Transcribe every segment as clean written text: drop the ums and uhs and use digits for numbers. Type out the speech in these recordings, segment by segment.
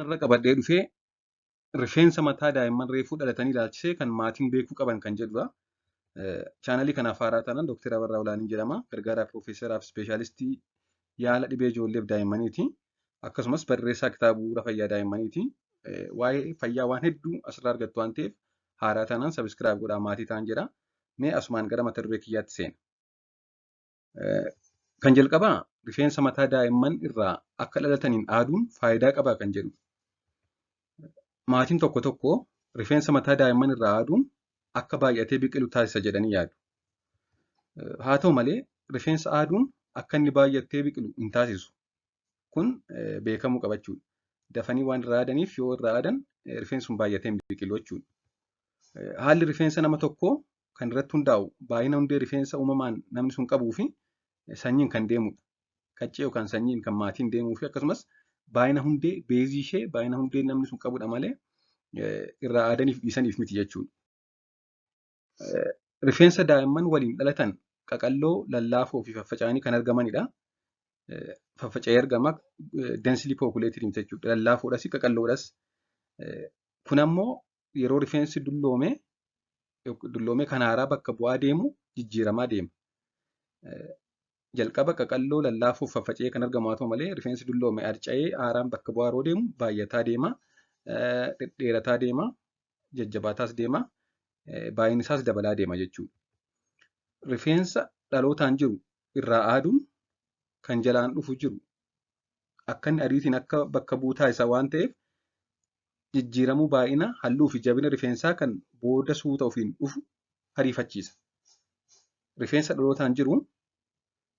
irra qabadhee dhufee rifeensa mataa daa'imman reefuu dhalatanii ilaalchisee kan maatiin beekuu qaban kan jedhudha. Chaanalii kanaaf haaraa taanaan Dr. Abarraa Olaaniin jedhama. Gargaaraa Piroofeesaraa fi Ispeeshaalistii yaala dhibee ijoollee fi daa'immaniiti. Akkasumas barreessaa kitaaba bu'uura fayyaa daa'immaniiti. Waa'ee fayyaa waan hedduu asirraa argattu waan ta'eef haaraa taanaan sabiskiraayib godhaa maatii ta'an jedha. Mee asumaan gara mata duree kiyyaatti seena. Kan jalqabaa rifeensa mataa daa'imman irraa akka dhalataniin dhaaduun faayidaa qaba kan jedhu. Maatiin tokko tokko rifeensa mataa daa'imman irraa dhaaduun akka baay'atee biqilu taasisa jedhanii yaadu. Haa ta'u malee rifeensa dhaaduun akka inni baay'atee biqilu hin taasisu. Kun beekamuu qaba jechuudha. Dafanii waan irraa dhaadaniif yoo irraa dhaadan rifeensi baay'atee hin biqilu jechuudha. Haalli rifeensa nama tokkoo kan irratti hundaa'u baay'ina hundee rifeensa uumamaan namni sun qabuu fi sanyiin kan deemudha. Qaccee yookaan sanyiin kan maatiin deemuu fi akkasumas baay'ina hundee beezii ishee baay'ina hundee namni sun qabudha malee irraa aadaniif dhiisaniif miti jechuudha. Rifeensa daa'imman waliin dhalatan qaqalloo lallaafoo fi faffaca'anii kan argamanidha. Faffaca'ee argama densely populated jechuudha. Lallaafoodhas qaqalloodhas. Kun ammoo yeroo rifeensi dulloomee kan haaraa bakka bu'aa deemu jijjiiramaa deema. Jalqaba qaqalloo lallaafoo faffaca'ee kan argamu haa ta'u malee rifeensi dulloome harca'ee haaraan bakka bu'aa yeroo deemu baay'ataa deema, dhedheerataa deema, jajjabaataas deema, baay'inni isaas dabalaa deema jechuudha. Rifeensa dhalootaan jiru irraa aaduun kan jalaan dhufu jiru akka inni ariitiin akka bakka bu'u taasisa waan ta'eef jijjiiramuu baay'ina halluu fi jabina rifeensaa kan booda suuta ofiin dhufu ariifachiisa. Rifeensa dhalootaan jiru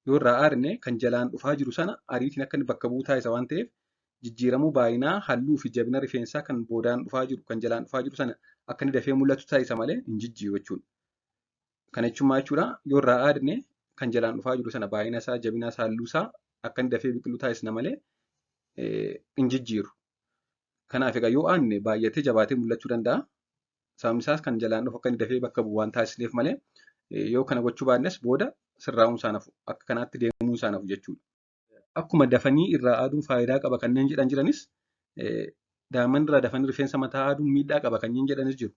yoo irraa aadne kan jalaan dhufaa jiru sana ariitiin akka inni bakka bu'u taasisa waan ta'eef jijjiiramuu baay'inaa halluu fi jabina rifeensaa kan boodaan dhufaa jiru kan jalaan dhufaa jiru sana akka inni dafee mul'atu taasisa malee hin jijjiiru jechuudha. Kana jechuun maal jechuudha? Yoo irraa aadne kan jalaan dhufaa jiru sana baay'ina isaa, jabina isaa, halluu isaa akka inni dafee biqilu taasisna malee hin jijjiiru. Kanaaf egaa yoo aadne baay'atee jabaatee mul'achuu danda'a. Sababni isaas kan jalaan dhufu akka inni dafee bakka bu'u waan taasisneef malee yoo kana gochuu baannes booda sirraa'uun isaa nafu akka kanaatti deemuun isaa nafu jechuudha. Akkuma dafanii irraa aaduun faayidaa qaba kanneen jedhan jiranis daa'imman irraa dafanii rifeensa mataa aaduun miidhaa qaba kanneen jedhanis jiru.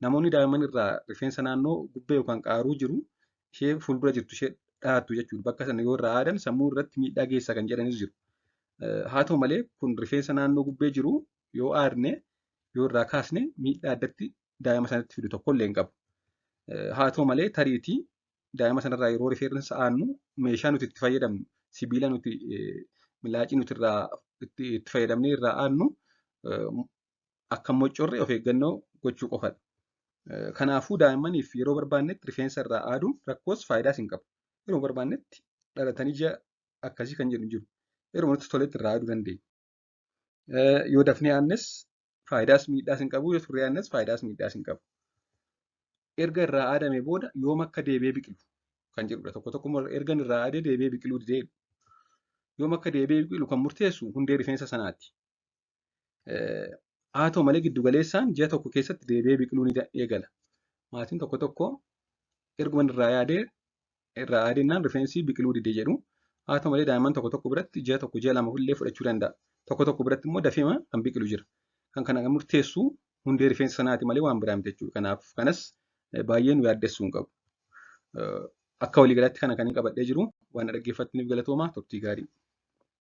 Namoonni daa'imman irraa rifeensa naannoo gubbee yookaan qaaruu jiru ishee fuuldura jirtu ishee dhahattu jechuudha. Bakka sana yoo irraa aadan sammuu irratti miidhaa geessa kan jedhanis jiru. Haa ta'u malee kun rifeensa naannoo gubbee jiru yoo aadne yoo irraa kaasne miidhaa addatti daa'ima sanatti fidu tokkollee hin qabu. Haa ta'u malee tariitii daa'ima sanarraa yeroo rifeensa aannu meeshaa nuti itti fayyadamnu sibiila nuti milaacii nuti irraa itti fayyadamnee irraa aannu akka moccorre of eeggannoo gochuu qofadha. Kanaafuu daa'immaniif yeroo barbaannetti rifeensa irraa aaduun rakkoos faayidaas hin qabu. Yeroo barbaannetti dhalatanii ji'a akkasii kan jedhu jiru. Yeroo nuti toletti irraa aaduu dandeenya. Yoo dafnee aannes faayidaas miidhaas hin qabu. Yoo turree aannes faayidaas miidhaas hin qabu. Erga irraa aadame booda yoom akka deebi'ee biqilu kan jedhudha. Tokko tokko erga irraa aadee deebi'ee biqiluu didee yoom akka deebi'ee biqilu kan murteessu hundee rifeensa sanaati. Haa ta'u malee giddu galeessaan ji'a tokko keessatti deebi'ee biqiluu ni eegala. Maatiin tokko tokko erguma irraa aadennaan rifeensi biqiluu didee jedhu. Haa ta'u malee daa'imman tokko tokko biratti ji'a tokko ji'a lama illee fudhachuu danda'a. Tokko tokko biratti immoo dafeema kan biqilu jira. Kan kana murteessu hundee rifeensa sanaati malee waan biraa miti jechuudha. Kanaaf kanas baay'ee nu yaaddessuu hin qabu. Akka waliigalaatti kana kan hin qabadhee jiru waan dhaggeeffattaniif galatoomaa turtii gaarii.